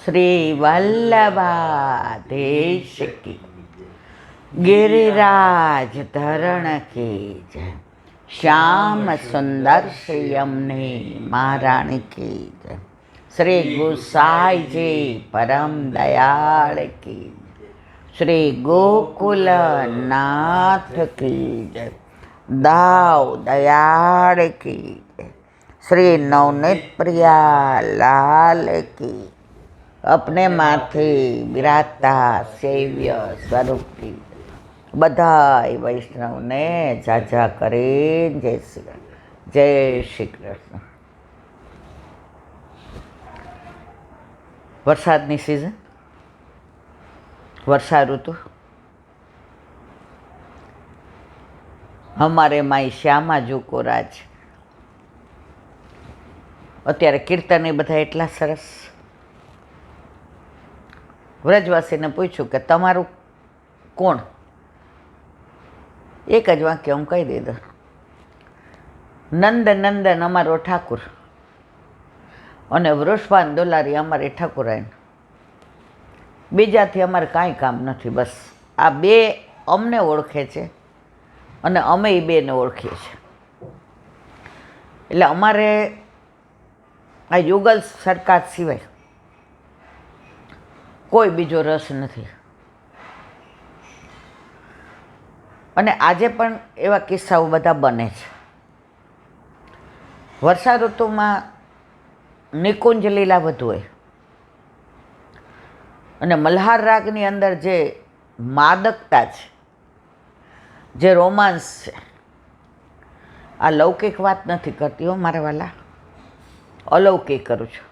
શ્રી વલ્લભાધીશ કી, गिरिराज धरण की जय, श्याम सुंदर श्री यमुने महारानी की जय, श्री गुसाई जी परम दयाल की, श्री गोकुल नाथ की जय, दाव दयाल की जय, श्री नवनीत प्रिया लाल की, अपने माथे विराजता सेव्य स्वरूप की બધાય વૈષ્ણવને જાજા કરે. જય શ્રી કૃષ્ણ, જય શ્રી કૃષ્ણ. વરસાદની સિઝન, વર્ષા ઋતુ. અમારે માઈ શ્યામા જુકો રાજ. અત્યારે કીર્તન એ બધા એટલા સરસ. વ્રજવાસીને પૂછ્યું કે તમારું કોણ? એક જ વાક્ય હું કહી દીધું, નંદ નંદન અમારો ઠાકુર અને વૃષભાન દુલારી અમારી ઠાકુરાયણ. બીજાથી અમારે કાંઈ કામ નથી. બસ આ બે અમને ઓળખે છે અને અમે એ બેને ઓળખીએ છીએ. એટલે અમારે આ યુગલ સરકાર સિવાય કોઈ બીજો રસ નથી. અને આજે પણ એવા કિસ્સાઓ બધા બને છે. વર્ષા ઋતુમાં નિકુંજ લીલા વધુ હોય અને મલ્હાર રાગની અંદર જે માદકતા છે, જે રોમાન્સ છે, આ લૌકિક વાત નથી કરતી હો મારા વાલા, અલૌકિક કરું છું.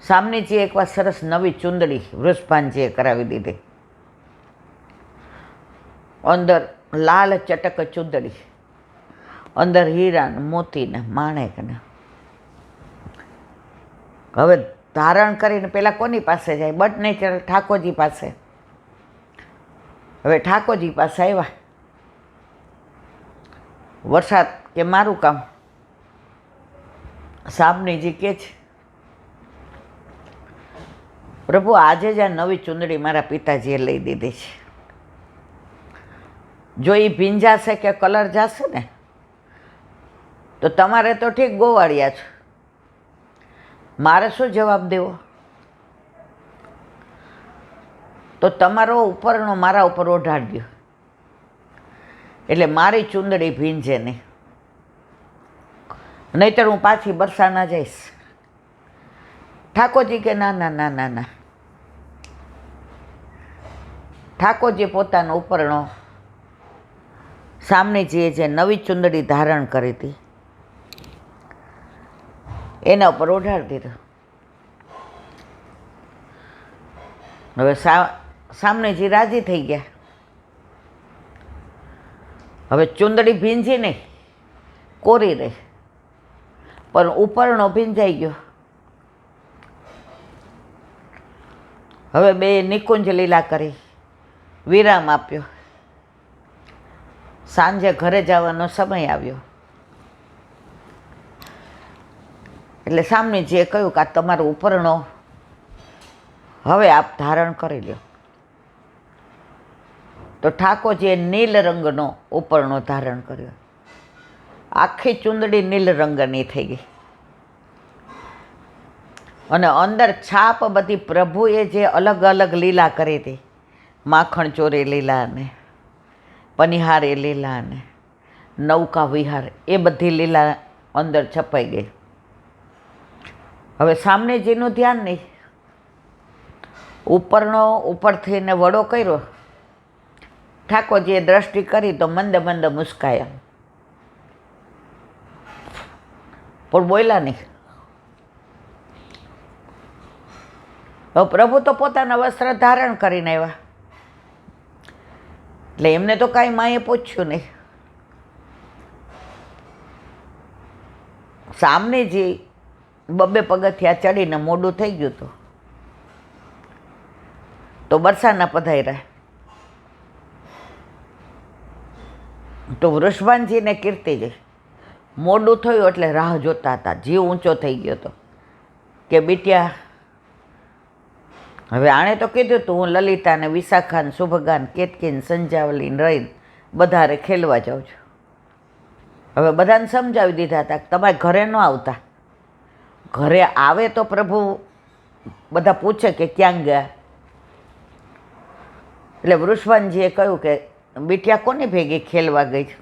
સામનેજીએ એકવાર સરસ નવી ચુંદડી વૃષભાનજીએ કરાવી દીધી. અંદર લાલ ચટક ચુંદડી, અંદર હીરા ને મોતી ને માણેક ને. હવે ધારણ કરીને પેલા કોની પાસે જાય? બટ નેચરલ ઠાકોરજી પાસે. હવે ઠાકોરજી પાસે આવ્યા. વરસાદ કે મારું કામ? સામનેજી કે છે, પ્રભુ આજે જ આ નવી ચુંદડી મારા પિતાજીએ લઈ દીધી છે. જો એ ભીંજાશે કે કલર જશે ને તો તમારે તો ઠીક ગોવાળિયા છો, મારે શું જવાબ દેવો? તો તમારો ઉપરનો મારા ઉપર ઓઢાડ્યો એટલે મારી ચુંદડી ભીંજે નહીં, નહીતર હું પાછી બરસાના જઈશ. ઠાકોરજી કે ના ના ના ના ના. ઠાકોરજી પોતાનો ઉપરનો સામનેજીએ જે નવી ચુંદડી ધારણ કરી હતી એના ઉપર ઓઢાડી દીધો. હવે સામનેજી રાજી થઈ ગયા. હવે ચુંદડી ભીંજી નહીં, કોરી રહી, પણ ઉપરનો ભીંજાઈ ગયો. હવે બે નિકુંજ લીલા કરી, વિરામ આપ્યો. સાંજે ઘરે જવાનો સમય આવ્યો એટલે સામનેજીએ કહ્યું કે આ તમારો ઉપરનો હવે આપ ધારણ કરી લો. તો ઠાકોરજીએ નીલ રંગનો ઉપરનો ધારણ કર્યો. આખી ચુંદડી નીલ રંગની થઈ ગઈ અને અંદર છાપ બધી પ્રભુએ જે અલગ અલગ લીલા કરી હતી, માખણ ચોરી લીલા ને પનિહાર એ લીલા ને નૌકા વિહાર, એ બધી લીલા અંદર છપાઈ ગઈ. હવે સામનેજીનું ધ્યાન નહીં, ઉપરથી ને વડો કર્યો. ઠાકોરજીએ દ્રષ્ટિ કરી તો મંદ મંદ મુસ્કાયા, પણ બોલ્યા નહીં. હવે પ્રભુ તો પોતાના વસ્ત્ર ધારણ કરીને આવ્યા એટલે એમને તો કાંઈ માએ પૂછ્યું નહીં. સામનેજી બબ્બે પગથિયા ચડીને મોડું થઈ ગયું હતું તો બરસાના પધાર્યા. તો વૃષભાનજીને કીર્તિજી મોડું થયું એટલે રાહ જોતા હતા, જીવ ઊંચો થઈ ગયો હતો. કે બિટિયા, હવે આણે તો કીધું તું હું લલિતાને, વિશાખાને, શુભગાન, કેતકીને, સંજાવલીને રહીને બધારે ખેલવા જાઉં છું. હવે બધાને સમજાવી દીધા હતા કે તમારે ઘરે ન આવતા. ઘરે આવે તો પ્રભુ બધા પૂછે કે ક્યાં ગયા. એટલે વૃષભાનજીએ કહ્યું કે બિટિયા કોની ભેગી ખેલવા ગઈ છે?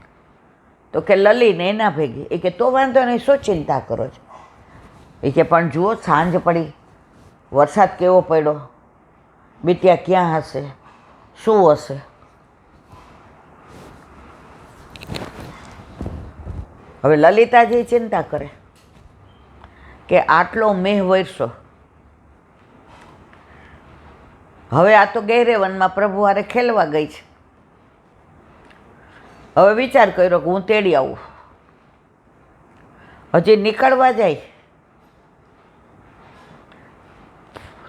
તો કે લલીને એના ભેગી. એ કે તો વાંધો નહીં, શું ચિંતા કરો છો? એ કે પણ જુઓ સાંજ પડી, વરસાદ કેવો પડ્યો, બિટિયા ક્યાં હશે, શું હશે? હવે લલિતાજી ચિંતા કરે કે આટલો મેહ વરસો, હવે આ તો ગેરેવનમાં પ્રભુ હારે ખેલવા ગઈ છે. હવે વિચાર કર્યો કે હું તેડી આવું. હજી નીકળવા જાય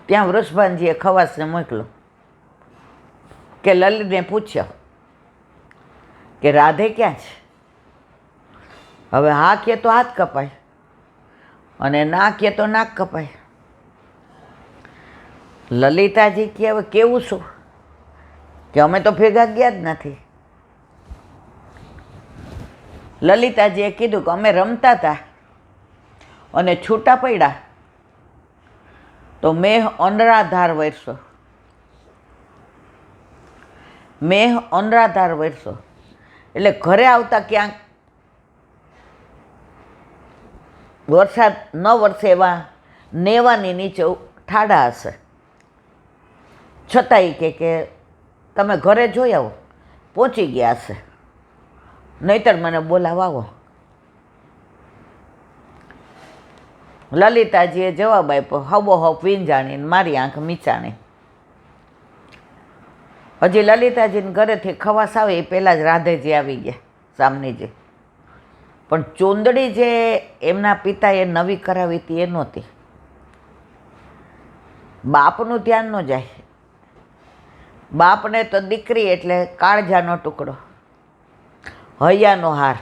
ત્યાં વૃષભાનજીએ ખવાસને મોકલો કે લલિતને પૂછ્યો કે રાધે ક્યાં છે? હવે હા કહે તો હાથ કપાય અને ના કહે તો નાક કપાય. લલિતાજી કહે હવે કેવું શું કે અમે તો ભેગા ગયા જ નથી. લલિતાજીએ કીધું કે અમે રમતા હતા અને છૂટા પડ્યા તો મેહ અનરાધાર વરસો. મેહ અનરાધાર વરસો એટલે ઘરે આવતા ક્યાંક વરસાદ ન વરસે એવા નેવાની નીચે ઠાડા હશે. છતાંય કે તમે ઘરે જોઈ આવો, પહોંચી ગયા હશે, નહીતર મને બોલાવા આવો. લલિતાજીએ જવાબ આપ્યો હવો હપ વીંજાણીને મારી આંખ મીચાણી. હજી લલિતાજીને ઘરેથી ખવાસ આવે એ પહેલાં જ રાધેજી આવી ગયા, સામનીજી. પણ ચૂંદડી જે એમના પિતાએ નવી કરાવી હતી એ નહોતી. બાપનું ધ્યાન ન જાય. બાપને તો દીકરી એટલે કાળજાનો ટુકડો, હૈયાનો હાર,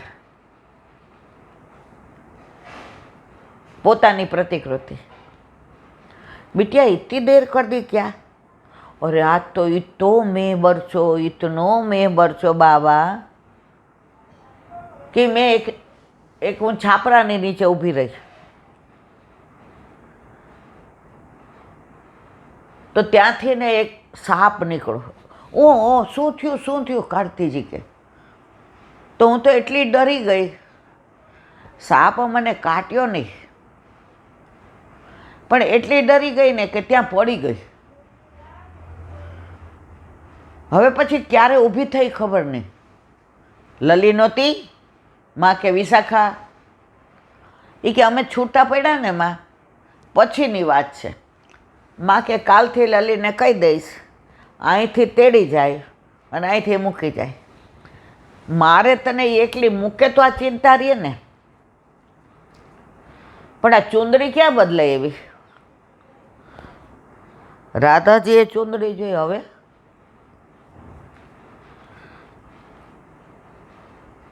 પોતાની પ્રતિકૃતિ. बिटिया इतनी देर कर दी क्या? अरे आज तो इतो मैं बरसो, इतनो मैं बरसो बाबा कि मैं एक હું છાપરાની નીચે ઊભી રહી. તો ત્યાંથી ને એક સાપ નીકળ્યો. ઓ શું થયું કાર્તિજી કે. તો હું તો એટલી ડરી ગઈ, સાપ મને કાટ્યો નહીં પણ એટલી ડરી ગઈ ને કે ત્યાં પડી ગઈ. હવે પછી ક્યારે ઊભી થઈ ખબર નહીં. લલી નહોતી માં કે વિશાખા? એ કે અમે છૂટા પડ્યા ને માં, પછીની વાત છે. માં કે કાલથી લલીને કહી દઈશ અહીંથી તેડી જાય અને અહીંથી મૂકી જાય. મારે તને એકલી મૂકે તો આ ચિંતા રહીએ ને, પણ આ ચુંદડી ક્યાં બદલાય એવી? રાધાજીએ ચુંદડી જોઈ. હવે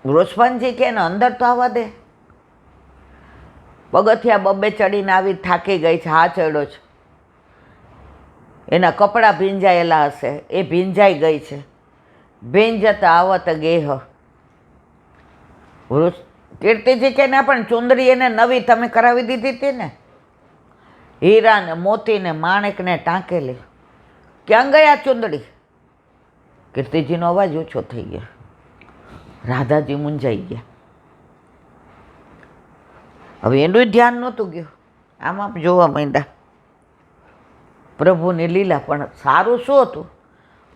વૃષભાનજી કે એને અંદર તો આવવા દે. પગથિયા બબ્બે ચડીને આવી થાકી ગઈ છે, હા ચડ્યો છે. એના કપડાં ભીંજાયેલા હશે, એ ભીંજાઈ ગઈ છે. ભીંજતા આવત ગેહ. કીર્તિજી કે ના પણ ચુંદડી એને નવી તમે કરાવી દીધી હતી ને, હીરા ને મોતી ને માણેક ને ટાંકેલી. ક્યાં ગયા ચુંદડી? કીર્તિજીનો અવાજ ઓછો થઈ ગયો. રાધાજી મૂંઝાઈ ગયા. હવે એનું ધ્યાન નહોતું ગયું, આમાં જોવા માંડ્યા પ્રભુની લીલા. પણ સારું શું હતું,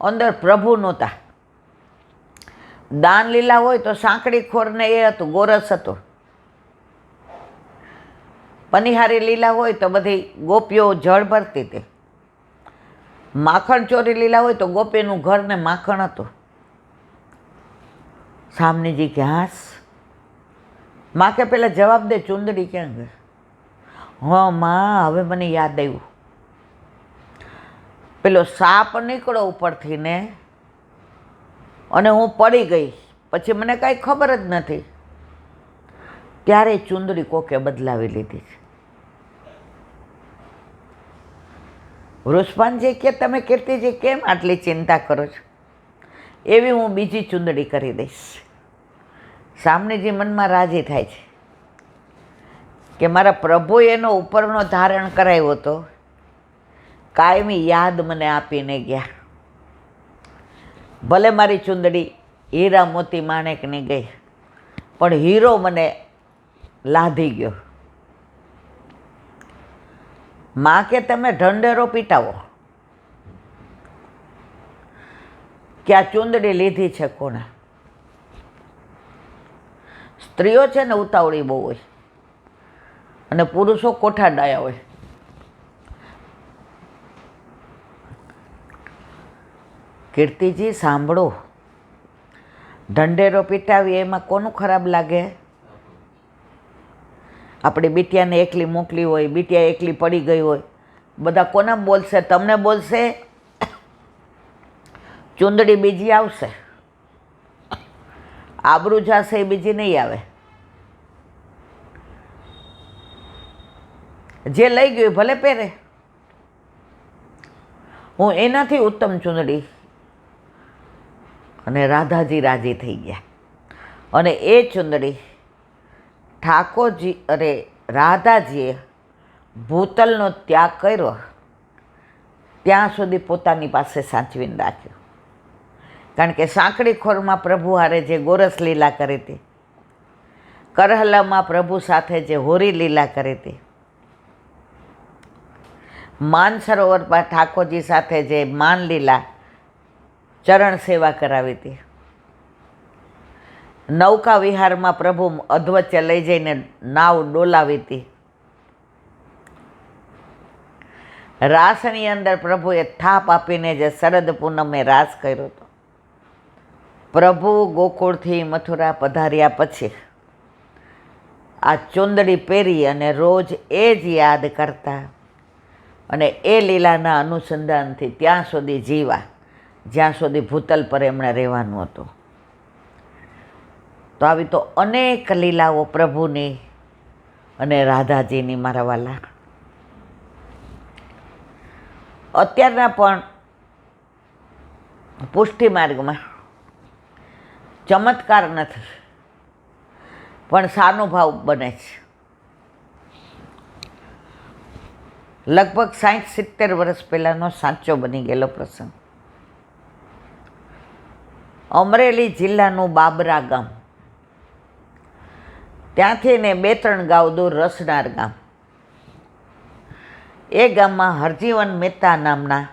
અંદર પ્રભુ નહોતા. દાન લીલા હોય તો સાંકડી ખોરને એ હતું, ગોરસ હતો. પનિહારી લીલા હોય તો બધી ગોપીઓ જળ ભરતી હતી. માખણ ચોરી લીલા હોય તો ગોપીનું ઘર ને માખણ હતું. સામનેજી કે હાસ. માં કે પેલા જવાબ દે, ચુંદડી ક્યાં ગઈ? હા માં, હવે મને યાદ આવ્યું. પેલો સાપ નીકળો ઉપરથી ને અને હું પડી ગઈ, પછી મને કાંઈ ખબર જ નથી. ત્યારે ચુંદડી કોકે બદલાવી લીધી છે. વૃષભાનજી કે તમે કીર્તિજી કેમ આટલી ચિંતા કરો છો? એવી હું બીજી ચૂંદડી કરી દઈશ. સામનેજી મનમાં રાજી થાય છે કે મારા પ્રભુએ એનો ઉપરનો ધારણ કરાવ્યો હતો, કાયમી યાદ મને આપીને ગયા. ભલે મારી ચૂંદડી હીરા મોતી માણેકની ગઈ, પણ હીરો મને લાધી ગયો. માં કે તમે ઢંઢેરો પીટાવો કે આ ચૂંદડી લીધી છે કોણે? સ્ત્રીઓ છે ને ઉતાવળી બહુ હોય અને પુરુષો કોઠા ડાયા હોય. કીર્તિજી સાંભળો, ઢંઢેરો પીટાવી એમાં કોનું ખરાબ લાગે? આપણી બિટિયાને એકલી મોકલી હોય, બિટિયા એકલી પડી ગઈ હોય, બધા કોને બોલશે? તમને બોલશે. ચૂંદડી બીજી આવશે, આબરૂ જશે એ બીજી નહીં આવે. જે લઈ ગયું ભલે પહેરે. હું એનાથી ઉત્તમ ચૂંદડી. અને રાધાજી રાજી થઈ ગયા. અને એ ચૂંદડી ઠાકોરજી રાધાજીએ ભૂતલનો ત્યાગ કર્યો ત્યાં સુધી પોતાની પાસે સાચવીને રાખ્યો. કારણ કે સાંકડી ખોરમાં પ્રભુ હારે જે ગોરસ લીલા કરી હતી, કરહલામાં પ્રભુ સાથે જે હોરી લીલા કરી હતી, માનસરોવરમાં ઠાકોરજી સાથે જે માન લીલા ચરણ સેવા કરાવી હતી, નૌકા વિહારમાં પ્રભુ અધવચ્ચે લઈ જઈને નાવ ડોલાવી હતી, રાસની અંદર પ્રભુએ થાપ આપીને જે શરદ પૂનમે રાસ કર્યો હતો, પ્રભુ ગોકુળથી મથુરા પધાર્યા પછી આ ચૂંદડી પહેરી અને રોજ એ જ યાદ કરતા અને એ લીલાના અનુસંધાનથી ત્યાં સુધી જીવા જ્યાં સુધી ભૂતલ પર એમણે રહેવાનું હતું. તો આવી તો અનેક લીલાઓ પ્રભુની અને રાધાજીની મારા વાલા. અત્યારના પણ પુષ્ટિ માર્ગમાં ચમત્કાર નથી પણ સાનુભાવ બને છે. લગભગ 60-70 વર્ષ પહેલાંનો સાચો બની ગયેલો પ્રસંગ. અમરેલી જિલ્લાનું બાબરા ગામ, ત્યાંથી ને 2-3 ગાંવ દૂર રસનાર ગામ. એ ગામમાં હરજીવન મહેતા નામના